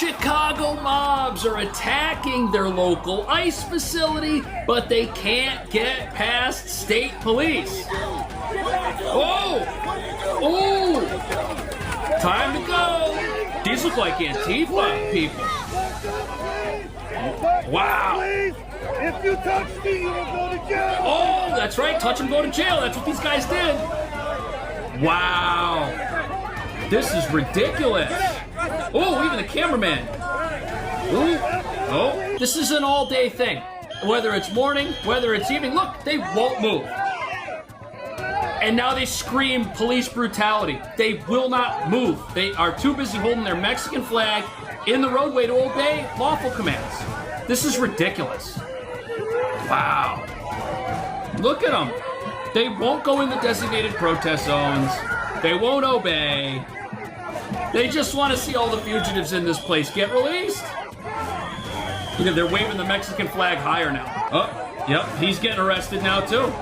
Chicago mobs are attacking their local ICE facility, but they can't get past state police. Oh! Oh! Time to go! These look like Antifa people. Wow! If you touch me, you will go to jail! Oh, that's right. Touch and go to jail. That's what these guys did. Wow. This is ridiculous. Oh, even the cameraman. Ooh. Oh, this is an all-day thing. Whether it's morning, whether it's evening. Look, they won't move. And now they scream police brutality. They will not move. They are too busy holding their Mexican flag in the roadway to obey lawful commands. This is ridiculous. Wow. Look at them. They won't go in the designated protest zones. They won't obey. They just want to see all the fugitives in this place get released. Look at, they're waving the Mexican flag higher now. Oh, yep, he's getting arrested now too.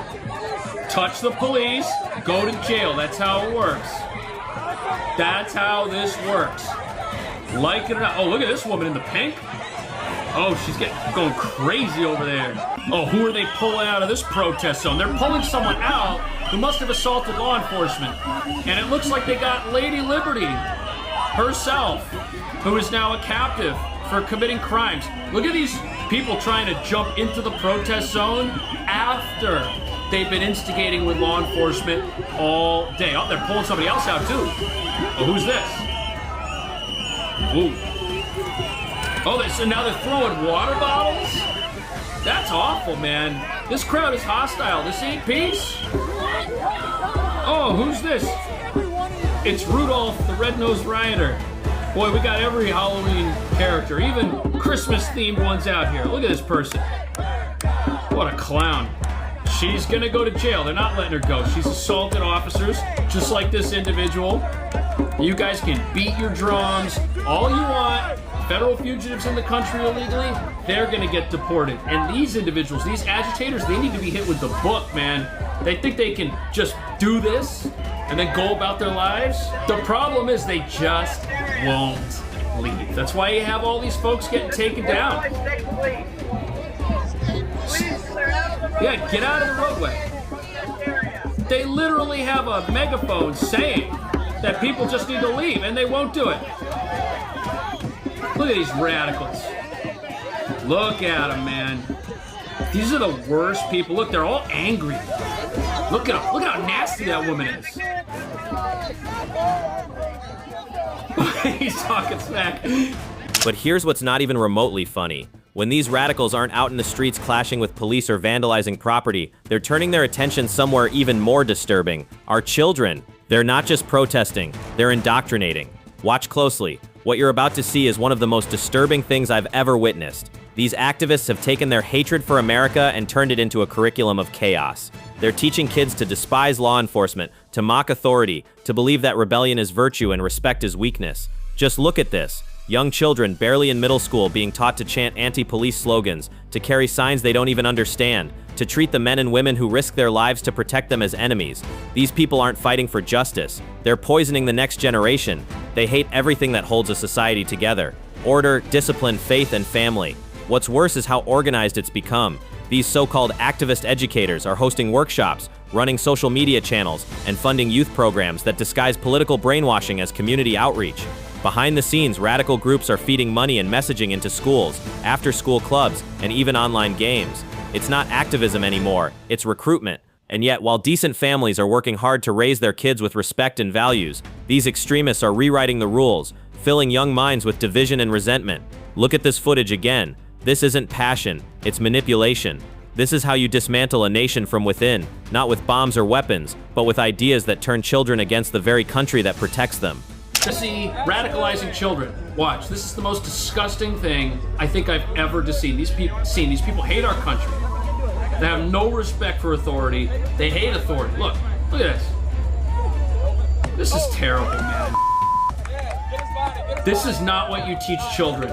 Touch the police, go to jail. That's how it works. That's how this works. Like it or not. Oh, look at this woman in the pink. Oh, she's going crazy over there. Oh, who are they pulling out of this protest zone? They're pulling someone out who must have assaulted law enforcement. And it looks like they got Lady Liberty herself, who is now a captive for committing crimes. Look at these people trying to jump into the protest zone after they've been instigating with law enforcement all day. Oh, they're pulling somebody else out too. Oh, who's this? Ooh. Oh, so now they're throwing water bottles? That's awful, man. This crowd is hostile. This ain't peace. Oh, who's this? It's Rudolph, the Red-Nosed Rioter. Boy, we got every Halloween character, even Christmas-themed ones out here. Look at this person. What a clown. She's gonna go to jail. They're not letting her go. She's assaulted officers, just like this individual. You guys can beat your drums all you want. Federal fugitives in the country illegally, they're gonna get deported. And these individuals, these agitators, they need to be hit with the book, man. They think they can just do this and then go about their lives. The problem is they just won't leave. That's why you have all these folks getting taken down. Yeah, get out of the roadway. They literally have a megaphone saying that people just need to leave, and they won't do it. Look at these radicals. Look at them, man. These are the worst people. Look, they're all angry. Look at them. Look how nasty that woman is. He's talking smack. But here's what's not even remotely funny. When these radicals aren't out in the streets clashing with police or vandalizing property, they're turning their attention somewhere even more disturbing. Our children. They're not just protesting, they're indoctrinating. Watch closely. What you're about to see is one of the most disturbing things I've ever witnessed. These activists have taken their hatred for America and turned it into a curriculum of chaos. They're teaching kids to despise law enforcement, to mock authority, to believe that rebellion is virtue and respect is weakness. Just look at this. Young children barely in middle school being taught to chant anti-police slogans, to carry signs they don't even understand, to treat the men and women who risk their lives to protect them as enemies. These people aren't fighting for justice. They're poisoning the next generation. They hate everything that holds a society together. Order, discipline, faith, and family. What's worse is how organized it's become. These so-called activist educators are hosting workshops, running social media channels, and funding youth programs that disguise political brainwashing as community outreach. Behind the scenes, radical groups are feeding money and messaging into schools, after-school clubs, and even online games. It's not activism anymore, it's recruitment. And yet, while decent families are working hard to raise their kids with respect and values, these extremists are rewriting the rules, filling young minds with division and resentment. Look at this footage again. This isn't passion, it's manipulation. This is how you dismantle a nation from within, not with bombs or weapons, but with ideas that turn children against the very country that protects them. To see radicalizing children. Watch, this is the most disgusting thing I think I've ever seen. These people hate our country. They have no respect for authority. They hate authority. Look at this. This is terrible, man. This is not what you teach children.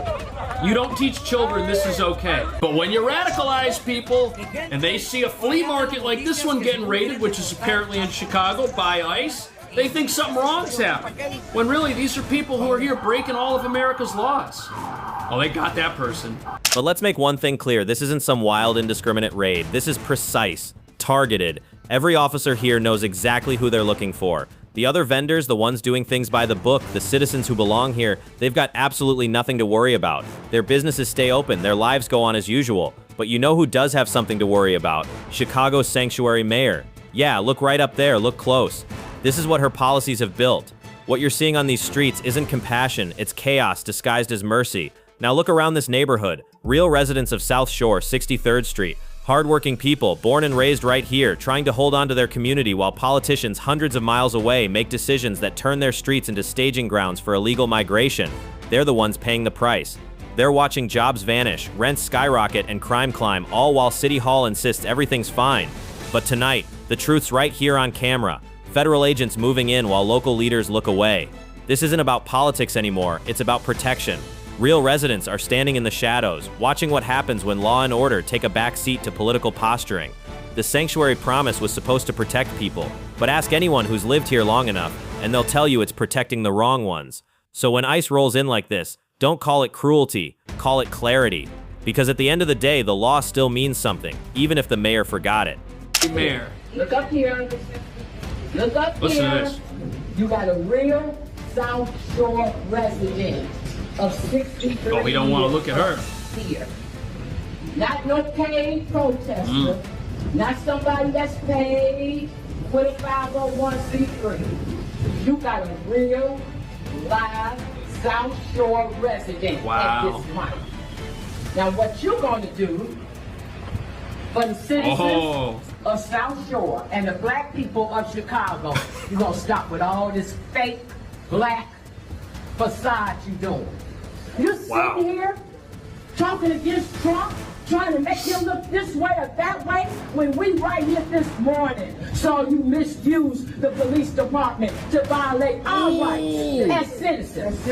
You don't teach children this is okay. But when you radicalize people and they see a flea market like this one getting raided, which is apparently in Chicago by ICE, They think something wrong's happened, when really these are people who are here breaking all of America's laws. Oh, they got that person. But let's make one thing clear. This isn't some wild, indiscriminate raid. This is precise, targeted. Every officer here knows exactly who they're looking for. The other vendors, the ones doing things by the book, the citizens who belong here, they've got absolutely nothing to worry about. Their businesses stay open, their lives go on as usual. But you know who does have something to worry about? Chicago's sanctuary mayor. Yeah, look right up there, look close. This is what her policies have built. What you're seeing on these streets isn't compassion, it's chaos disguised as mercy. Now look around this neighborhood. Real residents of South Shore, 63rd Street. Hardworking people, born and raised right here, trying to hold on to their community while politicians hundreds of miles away make decisions that turn their streets into staging grounds for illegal migration. They're the ones paying the price. They're watching jobs vanish, rents skyrocket, and crime climb, all while City Hall insists everything's fine. But tonight, the truth's right here on camera. Federal agents moving in while local leaders look away. This isn't about politics anymore, it's about protection. Real residents are standing in the shadows, watching what happens when law and order take a back seat to political posturing. The sanctuary promise was supposed to protect people, but ask anyone who's lived here long enough, and they'll tell you it's protecting the wrong ones. So when ICE rolls in like this, don't call it cruelty, call it clarity. Because at the end of the day, the law still means something, even if the mayor forgot it. Mayor. Look up here. Look up Listen here. to this. You got a real South Shore resident of 63. Oh, we don't want to look at her. Here. Not no paid protester. Not somebody that's paid with a 501c3. You got a real, live South Shore resident at this point. Now, what you're going to do for the citizens of South Shore and the black people of Chicago, you're going to stop with all this fake black facade you're doing. You're sitting here talking against Trump, trying to make him look this way or that way, when we right here this morning saw you misuse the police department to violate our rights as citizens.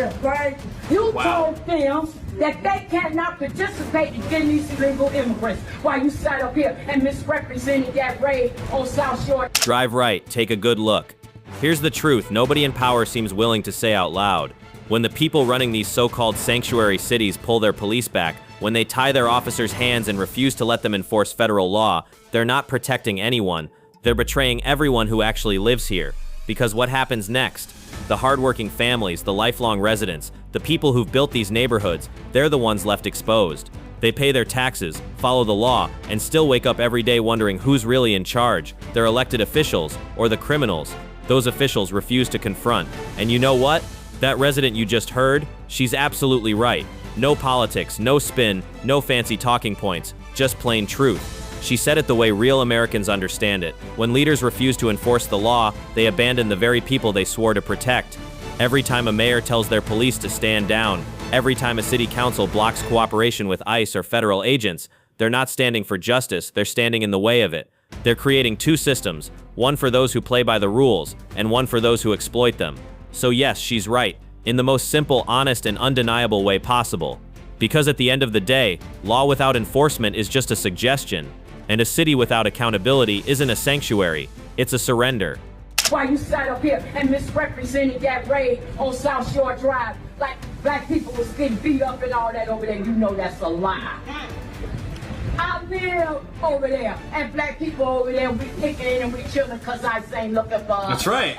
You told them that they cannot participate in getting these illegal immigrants while you sat up here and misrepresented that raid on South Shore. Drive right, take a good look. Here's the truth nobody in power seems willing to say out loud. When the people running these so-called sanctuary cities pull their police back, when they tie their officers' hands and refuse to let them enforce federal law, they're not protecting anyone. They're betraying everyone who actually lives here. Because what happens next? The hardworking families, the lifelong residents, the people who've built these neighborhoods, they're the ones left exposed. They pay their taxes, follow the law, and still wake up every day wondering who's really in charge, their elected officials or the criminals. Those officials refuse to confront. And you know what? That resident you just heard, she's absolutely right. No politics, no spin, no fancy talking points, just plain truth. She said it the way real Americans understand it. When leaders refuse to enforce the law, they abandon the very people they swore to protect. Every time a mayor tells their police to stand down, every time a city council blocks cooperation with ICE or federal agents, they're not standing for justice, they're standing in the way of it. They're creating two systems, one for those who play by the rules, and one for those who exploit them. So yes, she's right, in the most simple, honest, and undeniable way possible. Because at the end of the day, law without enforcement is just a suggestion, and a city without accountability isn't a sanctuary, it's a surrender. Why you sat up here and misrepresented that raid on South Shore Drive, like black people was getting beat up and all that over there, you know that's a lie. I live over there, and black people over there, we kicking in and we chilling because I ain't looking for us. That's right.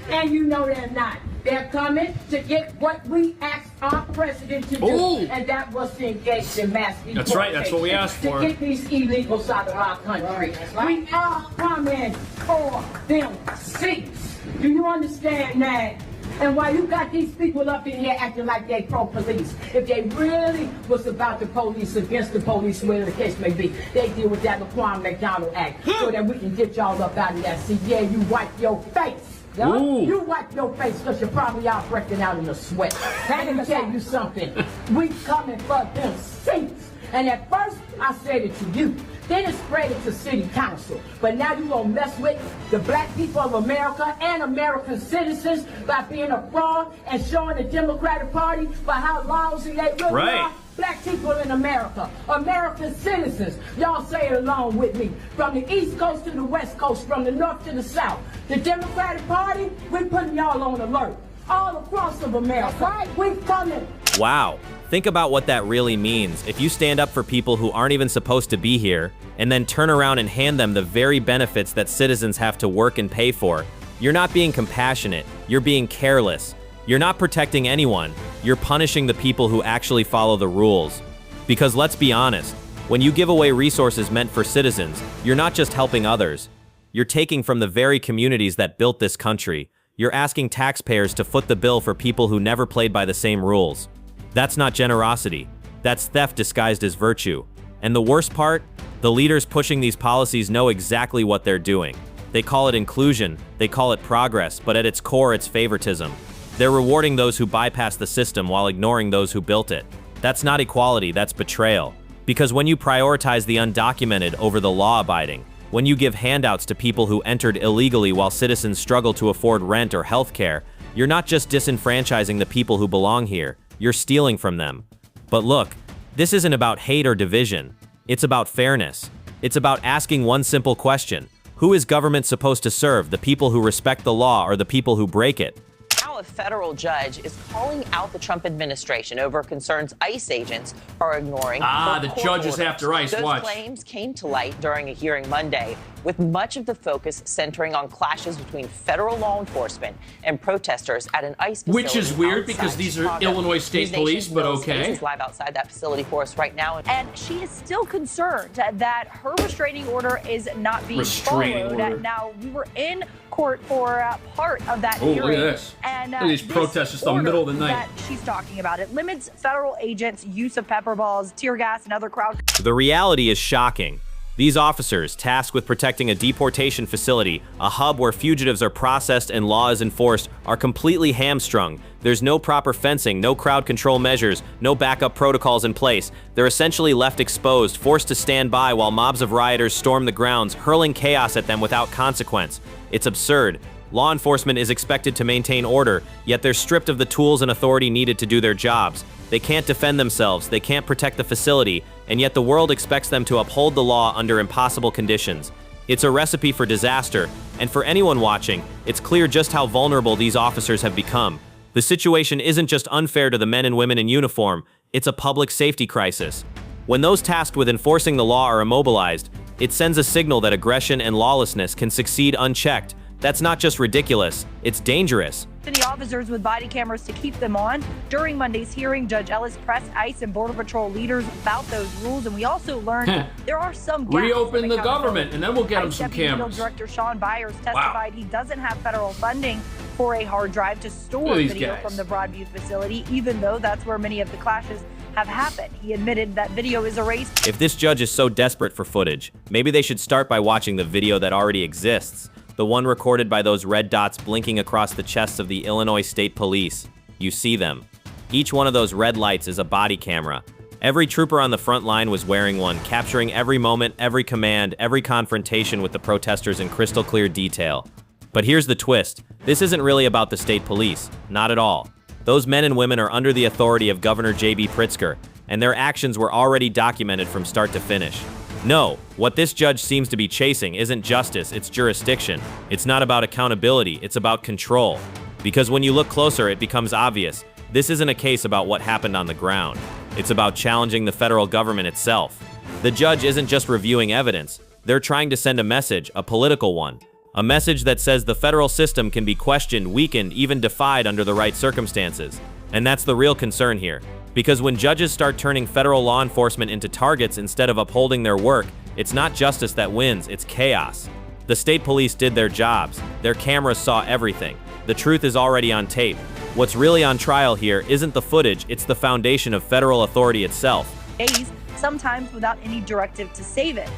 And you know they're not. They're coming to get what we asked our president to do, and that was to engage in mass deportation. That's right, that's what we asked for. To get these illegals out of our country. We are coming for them seats. Do you understand that? And while you got these people up in here acting like they pro-police, if they really was about the police, against the police, whatever the case may be, they deal with that Laquan McDonald Act so that we can get y'all up out of that seat. Yeah, you wipe your face. Yeah? You wipe your face because you're probably out breaking out in a sweat. Let me tell you something. We coming for them seats. And at first, I said it to you. Then it spread it to city council. But now you're going to mess with the black people of America and American citizens by being a fraud and showing the Democratic Party by how lousy they really are. Black people in America, American citizens. Y'all say it along with me. From the East Coast to the West Coast, from the North to the South. The Democratic Party, we're putting y'all on alert. All across of America, we're coming. Wow. Think about what that really means. If you stand up for people who aren't even supposed to be here, and then turn around and hand them the very benefits that citizens have to work and pay for, you're not being compassionate, you're being careless. You're not protecting anyone, you're punishing the people who actually follow the rules. Because let's be honest, when you give away resources meant for citizens, you're not just helping others. You're taking from the very communities that built this country. You're asking taxpayers to foot the bill for people who never played by the same rules. That's not generosity. That's theft disguised as virtue. And the worst part? The leaders pushing these policies know exactly what they're doing. They call it inclusion, they call it progress, but at its core, it's favoritism. They're rewarding those who bypass the system while ignoring those who built it. That's not equality, that's betrayal. Because when you prioritize the undocumented over the law-abiding, when you give handouts to people who entered illegally while citizens struggle to afford rent or health care, you're not just disenfranchising the people who belong here, you're stealing from them. But look, this isn't about hate or division. It's about fairness. It's about asking one simple question. Who is government supposed to serve, the people who respect the law or the people who break it? Now a federal judge is calling out the Trump administration over concerns ICE agents are ignoring. The judge is after ICE. Those Watch. claims came to light during a hearing Monday, with much of the focus centering on clashes between federal law enforcement and protesters at an ICE facility. Which is weird because these are Illinois State Police, but okay. Is live outside that facility for us right now. And she is still concerned that her restraining order is not being followed. Now, we were in court for part of that hearing. Look at this. And look at these protests just in the middle of the night. That she's talking about. It limits federal agents' use of pepper balls, tear gas, and other crowd. The reality is shocking. These officers, tasked with protecting a deportation facility, a hub where fugitives are processed and law is enforced, are completely hamstrung. There's no proper fencing, no crowd control measures, no backup protocols in place. They're essentially left exposed, forced to stand by while mobs of rioters storm the grounds, hurling chaos at them without consequence. It's absurd. Law enforcement is expected to maintain order, yet they're stripped of the tools and authority needed to do their jobs. They can't defend themselves, they can't protect the facility, and yet the world expects them to uphold the law under impossible conditions. It's a recipe for disaster, and for anyone watching, it's clear just how vulnerable these officers have become. The situation isn't just unfair to the men and women in uniform, it's a public safety crisis. When those tasked with enforcing the law are immobilized, it sends a signal that aggression and lawlessness can succeed unchecked. That's not just ridiculous, it's dangerous. City officers with body cameras to keep them on. During Monday's hearing, Judge Ellis pressed ICE and Border Patrol leaders about those rules, and we also learned there are some gaps. Reopen the government, and then we'll get them some cameras. Director Sean Byers testified he doesn't have federal funding for a hard drive to store video from the Broadview facility, even though that's where many of the clashes have happened. He admitted that video is erased. If this judge is so desperate for footage, maybe they should start by watching the video that already exists. The one recorded by those red dots blinking across the chests of the Illinois State Police. You see them. Each one of those red lights is a body camera. Every trooper on the front line was wearing one, capturing every moment, every command, every confrontation with the protesters in crystal clear detail. But here's the twist. This isn't really about the state police. Not at all. Those men and women are under the authority of Governor J.B. Pritzker, and their actions were already documented from start to finish. No, what this judge seems to be chasing isn't justice, it's jurisdiction. It's not about accountability, it's about control. Because when you look closer, it becomes obvious. This isn't a case about what happened on the ground. It's about challenging the federal government itself. The judge isn't just reviewing evidence. They're trying to send a message, a political one. A message that says the federal system can be questioned, weakened, even defied under the right circumstances. And that's the real concern here. Because when judges start turning federal law enforcement into targets instead of upholding their work, it's not justice that wins, it's chaos. The state police did their jobs. Their cameras saw everything. The truth is already on tape. What's really on trial here isn't the footage, it's the foundation of federal authority itself. Days, sometimes without any directive to save it.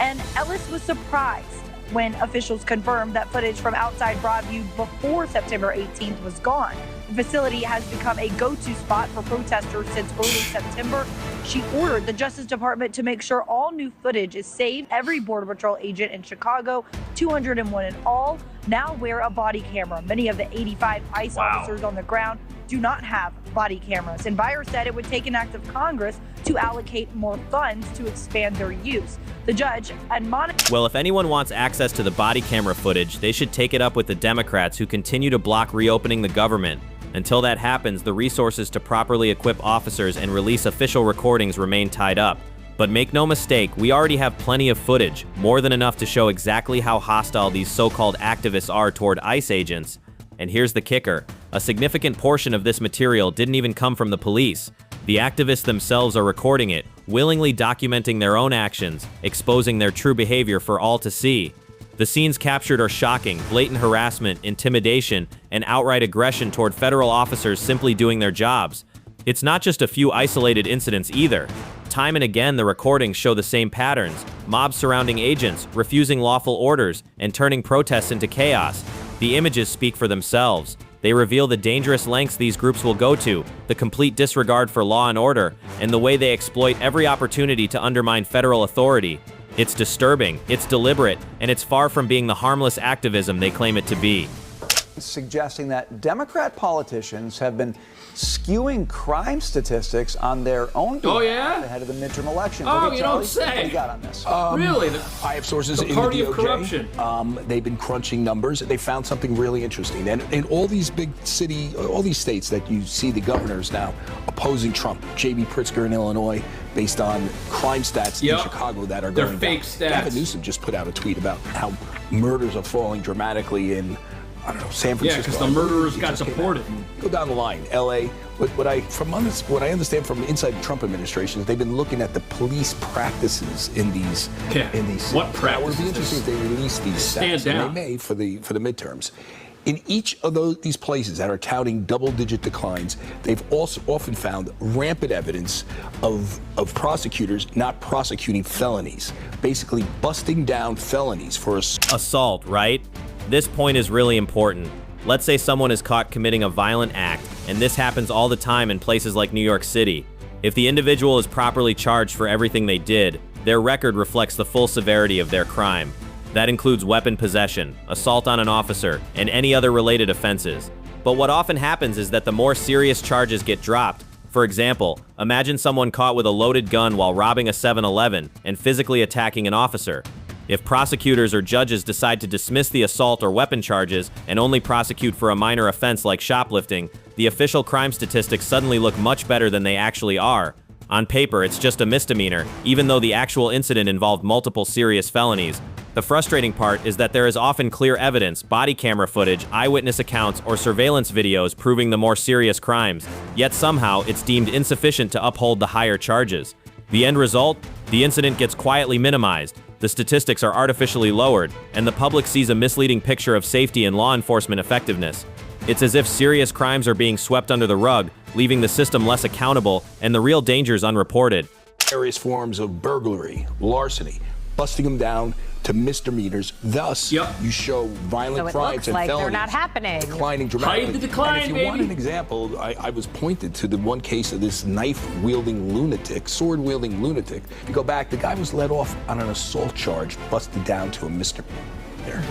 And Ellis was surprised when officials confirmed that footage from outside Broadview before September 18th was gone. The facility has become a go-to spot for protesters since early September. She ordered the Justice Department to make sure all new footage is saved. Every Border Patrol agent in Chicago, 201 in all, now wear a body camera. Many of the 85 ICE officers on the ground do not have body cameras. And Byers said it would take an act of Congress to allocate more funds to expand their use. The judge admonished. Well, if anyone wants access to the body camera footage, they should take it up with the Democrats who continue to block reopening the government. Until that happens, the resources to properly equip officers and release official recordings remain tied up. But make no mistake, we already have plenty of footage, more than enough to show exactly how hostile these so-called activists are toward ICE agents. And here's the kicker. A significant portion of this material didn't even come from the police. The activists themselves are recording it, willingly documenting their own actions, exposing their true behavior for all to see. The scenes captured are shocking: blatant harassment, intimidation, and outright aggression toward federal officers simply doing their jobs. It's not just a few isolated incidents either. Time and again, the recordings show the same patterns: mobs surrounding agents, refusing lawful orders, and turning protests into chaos. The images speak for themselves. They reveal the dangerous lengths these groups will go to, the complete disregard for law and order, and the way they exploit every opportunity to undermine federal authority. It's disturbing, it's deliberate, and it's far from being the harmless activism they claim it to be. Suggesting that Democrat politicians have been skewing crime statistics on their own behalf ahead of the midterm election. Oh, Okay, you Charlie, don't say. What do you got on this? Really? I have sources The in party the of DOJ. corruption. They've been crunching numbers. They found something really interesting. And in all these big all these states that you see the governors now opposing Trump, J.B. Pritzker in Illinois, based on crime stats in Chicago that are They're going fake down. stats. Gavin Newsom just put out a tweet about how murders are falling dramatically in, I don't know, San Francisco. Yeah, because the murderers got deported. Go down the line, L.A. What I understand from inside the Trump administration is they've been looking at the police practices in these. What practices? Now, it would be interesting if they release these stats, and they may for the midterms. In each of these places that are touting double-digit declines, they've also often found rampant evidence of prosecutors not prosecuting felonies, basically busting down felonies for assault, right? This point is really important. Let's say someone is caught committing a violent act, and this happens all the time in places like New York City. If the individual is properly charged for everything they did, their record reflects the full severity of their crime. That includes weapon possession, assault on an officer, and any other related offenses. But what often happens is that the more serious charges get dropped. For example, imagine someone caught with a loaded gun while robbing a 7-Eleven and physically attacking an officer. If prosecutors or judges decide to dismiss the assault or weapon charges and only prosecute for a minor offense like shoplifting, the official crime statistics suddenly look much better than they actually are. On paper, it's just a misdemeanor, even though the actual incident involved multiple serious felonies. The frustrating part is that there is often clear evidence, body camera footage, eyewitness accounts, or surveillance videos proving the more serious crimes, yet somehow it's deemed insufficient to uphold the higher charges. The end result? The incident gets quietly minimized, the statistics are artificially lowered, and the public sees a misleading picture of safety and law enforcement effectiveness. It's as if serious crimes are being swept under the rug, leaving the system less accountable and the real dangers unreported. Various forms of burglary, larceny, busting them down to misdemeanors. Thus, you show violent crimes and felonies they're not happening. Declining dramatically. Hide the decline, and if you baby. want an example, I was pointed to the one case of this knife-wielding lunatic, sword-wielding lunatic. You go back, the guy was let off on an assault charge, busted down to a misdemeanor.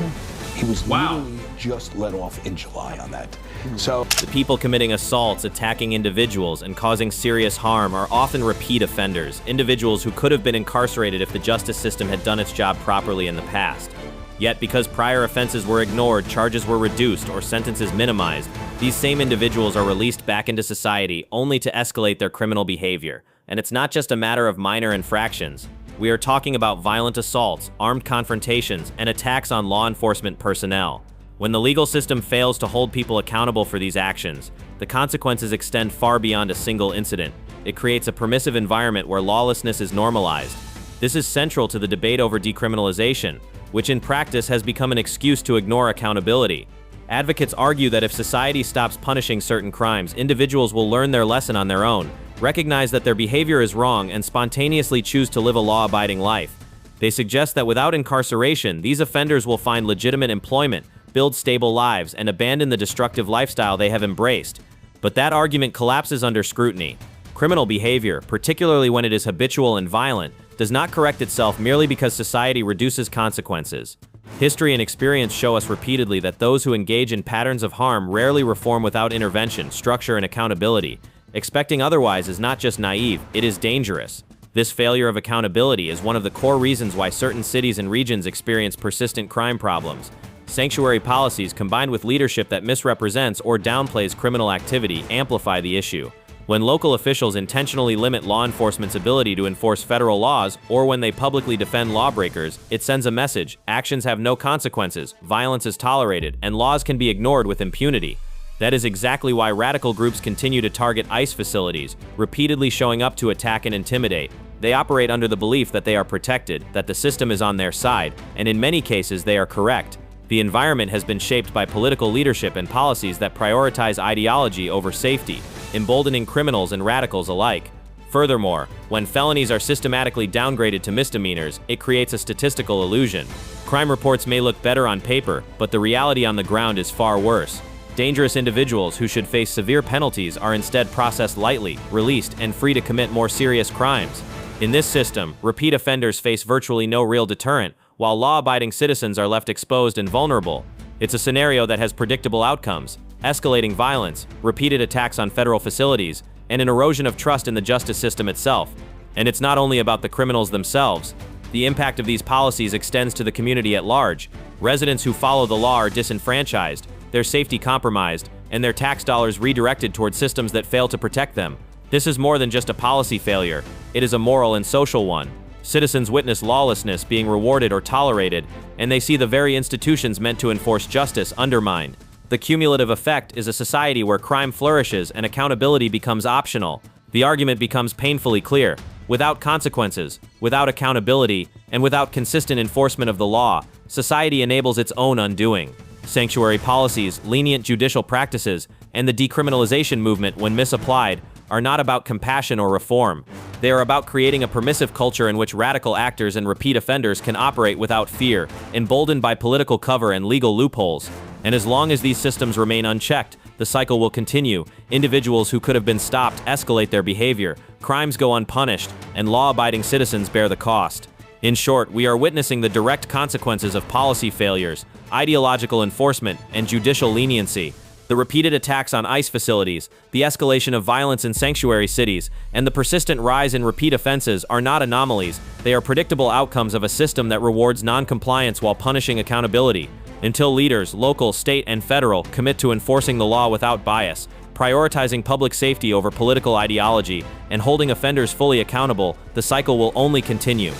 He was literally just let off in July on that. So the people committing assaults, attacking individuals, and causing serious harm are often repeat offenders, individuals who could have been incarcerated if the justice system had done its job properly in the past. Yet because prior offenses were ignored, charges were reduced, or sentences minimized, these same individuals are released back into society only to escalate their criminal behavior. And it's not just a matter of minor infractions. We are talking about violent assaults, armed confrontations, and attacks on law enforcement personnel. When the legal system fails to hold people accountable for these actions, the consequences extend far beyond a single incident. It creates a permissive environment where lawlessness is normalized. This is central to the debate over decriminalization, which in practice has become an excuse to ignore accountability. Advocates argue that if society stops punishing certain crimes, individuals will learn their lesson on their own, recognize that their behavior is wrong, and spontaneously choose to live a law-abiding life. They suggest that without incarceration, these offenders will find legitimate employment, build stable lives, and abandon the destructive lifestyle they have embraced. But that argument collapses under scrutiny. Criminal behavior, particularly when it is habitual and violent, does not correct itself merely because society reduces consequences. History and experience show us repeatedly that those who engage in patterns of harm rarely reform without intervention, structure, and accountability. Expecting otherwise is not just naive, it is dangerous. This failure of accountability is one of the core reasons why certain cities and regions experience persistent crime problems. Sanctuary policies combined with leadership that misrepresents or downplays criminal activity amplify the issue. When local officials intentionally limit law enforcement's ability to enforce federal laws, or when they publicly defend lawbreakers, it sends a message: actions have no consequences, violence is tolerated, and laws can be ignored with impunity. That is exactly why radical groups continue to target ICE facilities, repeatedly showing up to attack and intimidate. They operate under the belief that they are protected, that the system is on their side, and in many cases they are correct. The environment has been shaped by political leadership and policies that prioritize ideology over safety, emboldening criminals and radicals alike. Furthermore, when felonies are systematically downgraded to misdemeanors, it creates a statistical illusion. Crime reports may look better on paper, but the reality on the ground is far worse. Dangerous individuals who should face severe penalties are instead processed lightly, released, and free to commit more serious crimes. In this system, repeat offenders face virtually no real deterrent, while law-abiding citizens are left exposed and vulnerable. It's a scenario that has predictable outcomes: escalating violence, repeated attacks on federal facilities, and an erosion of trust in the justice system itself. And it's not only about the criminals themselves. The impact of these policies extends to the community at large. Residents who follow the law are disenfranchised, their safety compromised, and their tax dollars redirected toward systems that fail to protect them. This is more than just a policy failure. It is a moral and social one. Citizens witness lawlessness being rewarded or tolerated, and they see the very institutions meant to enforce justice undermined. The cumulative effect is a society where crime flourishes and accountability becomes optional. The argument becomes painfully clear. Without consequences, without accountability, and without consistent enforcement of the law, society enables its own undoing. Sanctuary policies, lenient judicial practices, and the decriminalization movement, when misapplied, are not about compassion or reform. They are about creating a permissive culture in which radical actors and repeat offenders can operate without fear, emboldened by political cover and legal loopholes. And as long as these systems remain unchecked, the cycle will continue. Individuals who could have been stopped escalate their behavior, crimes go unpunished, and law-abiding citizens bear the cost. In short, we are witnessing the direct consequences of policy failures, ideological enforcement, and judicial leniency. The repeated attacks on ICE facilities, the escalation of violence in sanctuary cities, and the persistent rise in repeat offenses are not anomalies. They are predictable outcomes of a system that rewards non-compliance while punishing accountability. Until leaders, local, state, and federal, commit to enforcing the law without bias, prioritizing public safety over political ideology, and holding offenders fully accountable, the cycle will only continue.